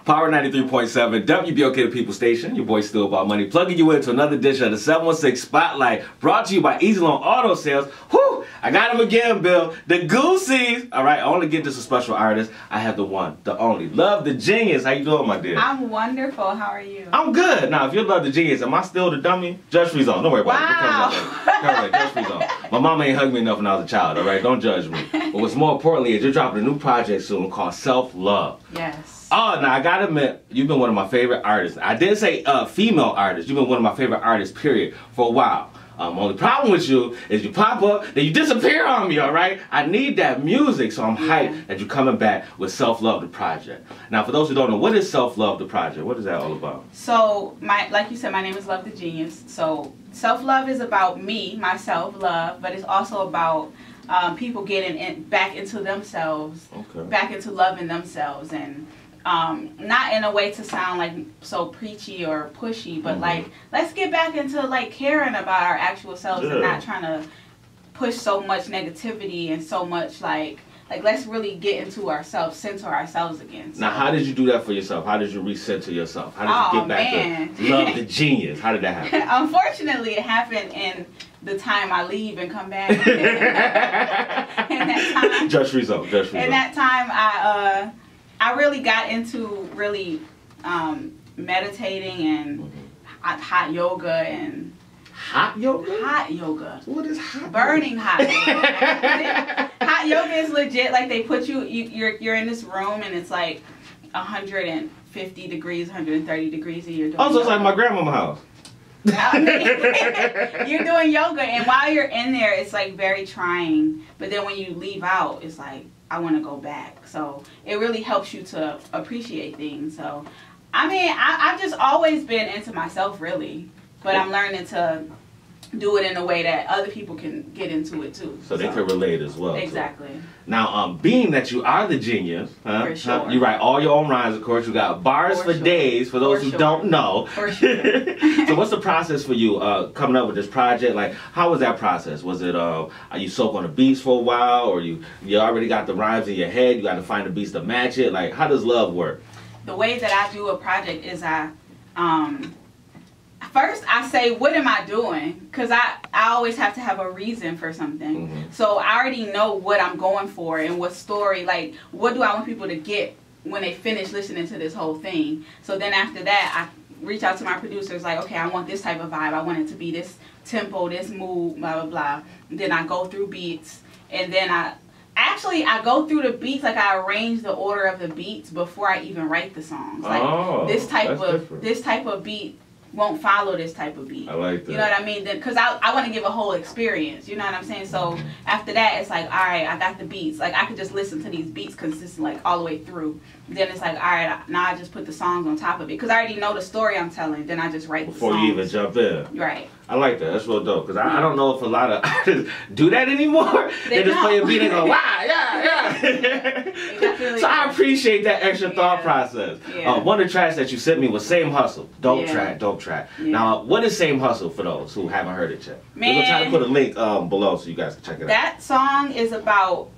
Power 93.7, WBOK the People Station. Your boy Still About Money. Plugging you into another edition of the 716 Spotlight. Brought to you by Easy Loan Auto Sales. Whew! I got him again, Bill. The Goosies. Alright, I only get this a special artist. I have the one, the only. Love the Genius. How you doing, my dear? I'm wonderful. How are you? I'm good. Now, if you love the Genius, am I still the dummy? Judge free zone. Don't worry about it. Judge free zone. My mama ain't hugged me enough when I was a child, alright? Don't judge me. But what's more importantly is you're dropping a new project soon called Self-Love. Yes. Oh, now I gotta admit, you've been one of my favorite artists. I did say female artist. You've been one of my favorite artists, period, for a while. Only problem with you is you pop up, then you disappear on me, alright? I need that music, so I'm hyped that you're coming back with Self-Love, the project. Now, for those who don't know, what is Self-Love, the project? What is that all about? So, like you said, my name is Love the Genius. So, Self-Love is about me, my self-love, but it's also about people getting back into themselves, back into loving themselves, and not in a way to sound like so preachy or pushy, but like let's get back into like caring about our actual selves and not trying to push so much negativity and so much like let's really get into ourselves, center ourselves again. So, now, how did you do that for yourself? How did you recenter yourself? How did you get back to love the genius? How did that happen? Unfortunately, it happened in the time I leave and come back. In that time, Just result. In that time, I really got into meditating and hot yoga and hot yoga. Hot yoga. What is hot? Burning hot yoga. Hot yoga is legit. Like they put you're in this room and it's like 150 degrees, 130 degrees, and you're doing. Oh, so it's like my grandmama's house. You're doing yoga, and while you're in there, it's like very trying. But then when you leave out, it's like, I want to go back. So it really helps you to appreciate things. So, I mean, I've just always been into myself, really. But I'm learning to do it in a way that other people can get into it, too. So they can relate as well. Exactly. Too. Now, being that you are the genius, for sure. You write all your own rhymes, of course. You got bars for days, for those who don't know. For sure. So what's the process for you coming up with this project? Like, how was that process? Was it, are you soak on the beats for a while, or you already got the rhymes in your head, you got to find the beats to match it? Like, how does love work? The way that I do a project is first, I say, what am I doing? Because I always have to have a reason for something. So I already know what I'm going for and what story, like, what do I want people to get when they finish listening to this whole thing. So then after that, I reach out to my producers, like, okay, I want this type of vibe. I want it to be this tempo, this mood, blah, blah, blah. And then I go through beats, and then I go through the beats, like I arrange the order of the beats before I even write the songs. Like this type of beat won't follow this type of beat. I like that. You know what I mean? Because I want to give a whole experience. You know what I'm saying? So after that, it's like, all right, I got the beats. Like I could just listen to these beats consistently, like all the way through. Then it's like, all right, now I just put the songs on top of it because I already know the story I'm telling. Then I just write before the songs. You even jump in. Right. I like that. That's real dope. Because I don't know if a lot of artists do that anymore. They just play a beat and go, wow, yeah. So I appreciate that extra thought process. One of the tracks that you sent me was Same Hustle. Dope track. Now, what is Same Hustle for those who haven't heard it yet? We're going to try to put a link below so you guys can check it out. That song is about,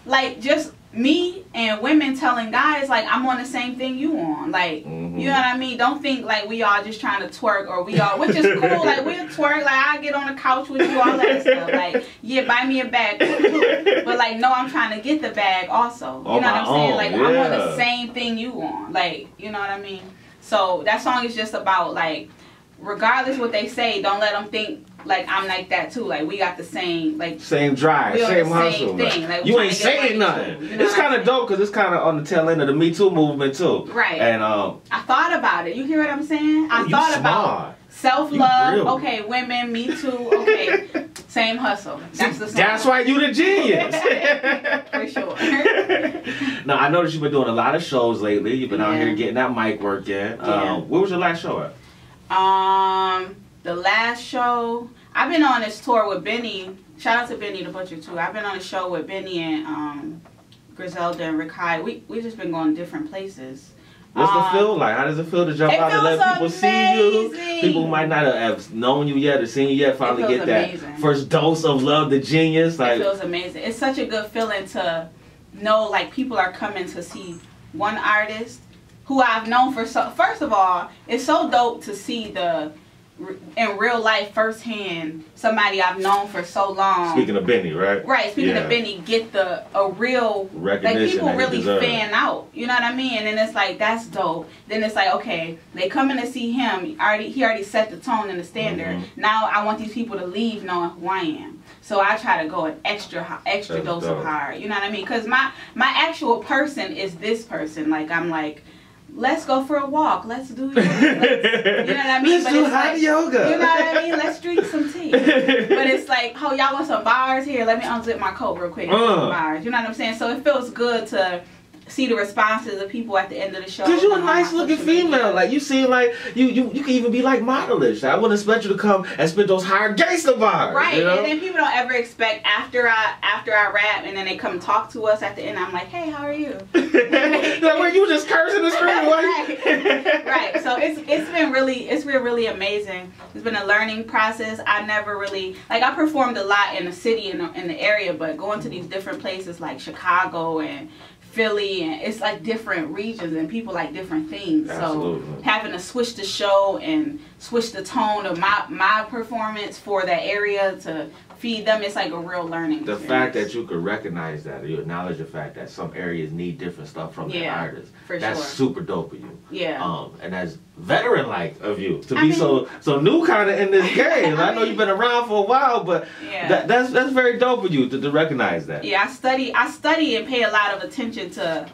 like, just me and women telling guys, like, I'm on the same thing you on. Like, you know what I mean? Don't think, like, we all just trying to twerk or we all, which is cool. Like, we'll twerk. Like, I get on the couch with you, all that stuff. Like, yeah, buy me a bag. Cool. But, like, no, I'm trying to get the bag also. You know what I'm saying? Like, I'm on the same thing you on. Like, you know what I mean? So, that song is just about, like, regardless what they say, don't let them think like I'm like that too. Like we got the same, like same drive, same hustle. Thing. Like, you ain't saying nothing. You know, it's kind of dope because it's kind of on the tail end of the Me Too movement too. Right. And I thought about it. You hear what I'm saying? I thought about self-love. Okay, women, Me Too. Okay, same hustle. That's the song. That's why you the genius. For sure. Now I noticed you've been doing a lot of shows lately. You've been out here getting that mic work in. Where was your last show at? The last show, I've been on this tour with Benny. Shout out to Benny the Butcher too. I've been on a show with Benny and Griselda and Rick Hyde. We just been going different places. What's the feel like? How does it feel to jump out and let people see you? People who might not have known you yet or seen you yet finally get that first dose of Love the Genius. Like, it feels amazing. It's such a good feeling to know like people are coming to see one artist who I've known for so. First of all, it's so dope to see in real life firsthand somebody I've known for so long. Speaking of Benny, right? Right. Speaking of Benny, get a real recognition. Like people really fan out. You know what I mean? And then it's like that's dope. Then it's like okay, they coming to see him. He already set the tone and the standard. Now I want these people to leave knowing who I am. So I try to go an extra dose of hard. You know what I mean? Because my actual person is this person. Like I'm like. Let's go for a walk. Let's do yoga. You know what I mean? Let's do hot yoga. You know what I mean? Let's drink some tea. But it's like, oh, y'all want some bars? Here, let me unzip my coat real quick. Some bars. You know what I'm saying? So it feels good to see the responses of people at the end of the show. Cause you're a nice looking female. Like you seem like you can even be like modelish. I wouldn't expect you to come and spit those hard gangster bars. Right. You know? And then people don't ever expect after I rap and then they come talk to us at the end. I'm like, hey, how are you? Like where you just cursing the screen away. Right. So it's been really amazing. It's been a learning process. I never really I performed a lot in the city in the area, but going to these different places like Chicago and Philly, and it's like different regions and people like different things. Absolutely. So having to switch the show and switch the tone of my performance for that area to feed them, it's like a real learning The experience. fact that you could recognize that, you acknowledge the fact that some areas need different stuff from their artists. That's super dope of you. Yeah. And that's veteran like of you to be so new kind of in this game. I know you've been around for a while, but that's very dope of you to recognize that. Yeah, I study and pay a lot of attention to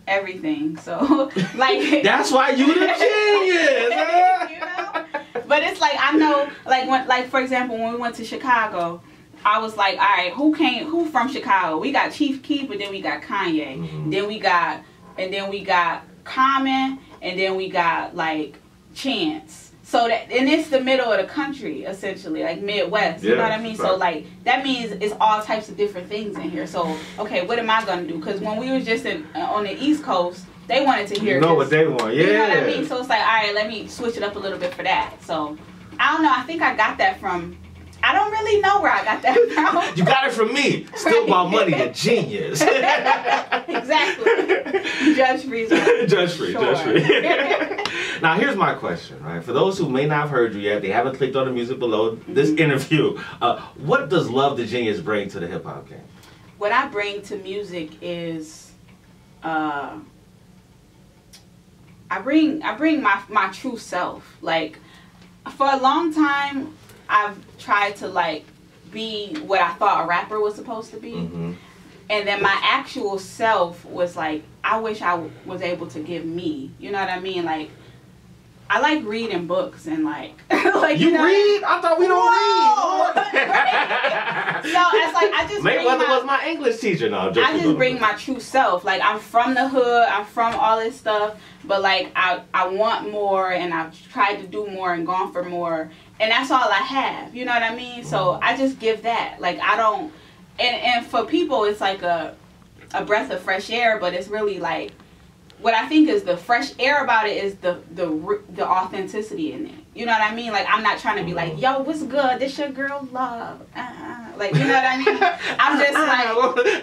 everything. So like that's why you the genius. Huh? You know? But it's like I know like for example when we went to Chicago, I was like, all right, who from Chicago? We got Chief Keef, but then we got Kanye. Mm-hmm. Then we got Common, and then we got like Chance. So and it's the middle of the country essentially, like Midwest. You know what I mean? So like that means it's all types of different things in here. So okay, what am I gonna do? Because when we was just on the East Coast, they wanted to hear. You know what they want, yeah. You know what I mean? So it's like, all right, let me switch it up a little bit for that. So I don't know. I think I got that from. I don't really know where I got that from. You got it from me. Still my money, the genius. Exactly. Judge Freeze. Judge Free. Now here's my question, right? For those who may not have heard you yet, they haven't clicked on the music below this interview. What does Love the Genius bring to the hip hop game? What I bring to music is, I bring my true self. Like for a long time, I've tried to like be what I thought a rapper was supposed to be. Mm-hmm. And then my actual self was like, I wish I was able to give me. You know what I mean? Like, I like reading books and like, like you read? I thought we don't read. No, it's like I just. Mayweather was my English teacher. No, I just bring my true self. Like I'm from the hood. I'm from all this stuff. But like I want more, and I've tried to do more and gone for more, and that's all I have. You know what I mean? So I just give that. Like I don't. And for people, it's like a breath of fresh air, but it's really like. What I think is the fresh air about it is the authenticity in it. You know what I mean? Like I'm not trying to be like, yo, what's good? This your girl Love. Like you know what I mean? I'm just like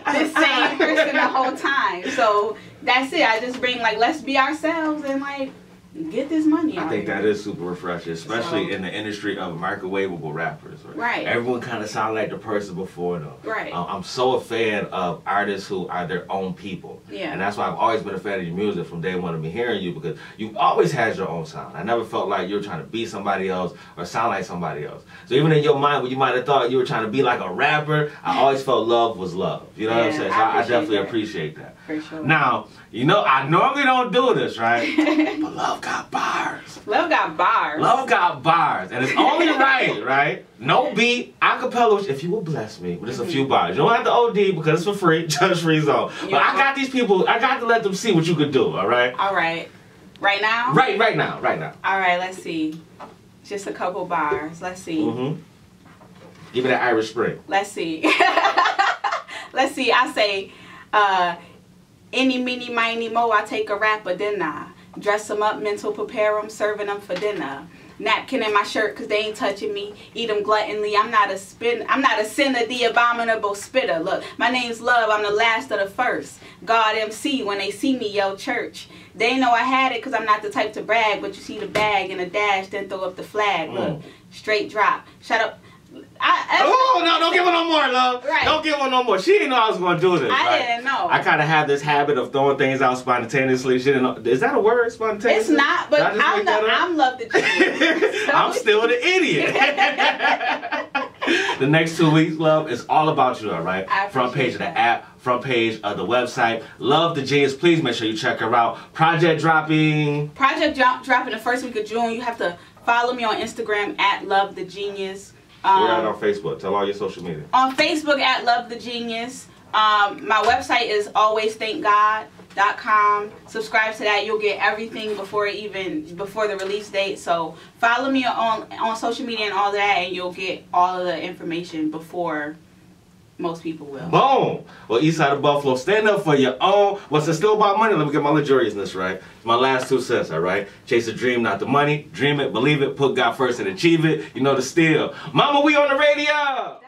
the same person the whole time. So that's it. I just bring like let's be ourselves and like get this money. I think that is super refreshing, especially in the industry of microwavable rappers. Right. Everyone kind of sounds like the person before them. Right. I'm so a fan of artists who are their own people. Yeah. And that's why I've always been a fan of your music from day one of me hearing you, because you've always had your own sound. I never felt like you were trying to be somebody else or sound like somebody else. So even in your mind, when you might have thought you were trying to be like a rapper, I always felt love was love. You know what I'm saying? So I definitely appreciate that. For sure. Now, you know, I normally don't do this, right? But Love got bars. Love got bars. Love got bars. And it's only right? No beat, acapella, which if you will bless me with just a few bars. You don't have to OD because it's for free, Judge Free Zone. But I got these people, I got to let them see what you could do, all right? All right. Right now? Right now. All right, let's see. Just a couple bars. Let's see. Mm-hmm. Give me that Irish Spring. Let's see. Let's see. I say, any, meeny, miny, mo, I take a rapper, then I dress them up, mental prepare them, serving them for dinner. napkin in my shirt because they ain't touching me. Eat them gluttonly. I'm not a sinner, the abominable spitter. Look, my name's Love. I'm the last of the first. God MC when they see me, yo, church. They know I had it because I'm not the type to brag, but you see the bag and the dash, then throw up the flag. Look, straight drop. Shut up. Oh, no, don't give her no more, Love. Right. Don't give her no more. She didn't know I was going to do this. I didn't know. I kind of have this habit of throwing things out spontaneously. She didn't know. Is that a word, spontaneous? It's not, but I'm Love the Genius. I'm still the idiot. The next 2 weeks, Love, is all about you, all right? Front page of the app, front page of the website. Love the Genius. Please make sure you check her out. Project dropping the first week of June. You have to follow me on Instagram at Love the Genius. We're out on Facebook. Tell all your social media. On Facebook at Love the Genius. My website is alwaysthankgod.com. Subscribe to that. You'll get everything before the release date. So follow me on social media and all that, and you'll get all of the information before most people will. Boom! Well, East Side of Buffalo, stand up for your own. What's it still about money? Let me get my luxuriousness right. It's my last 2 cents, all right? Chase a dream, not the money. Dream it, believe it, put God first and achieve it. You know the steal. Mama, we on the radio!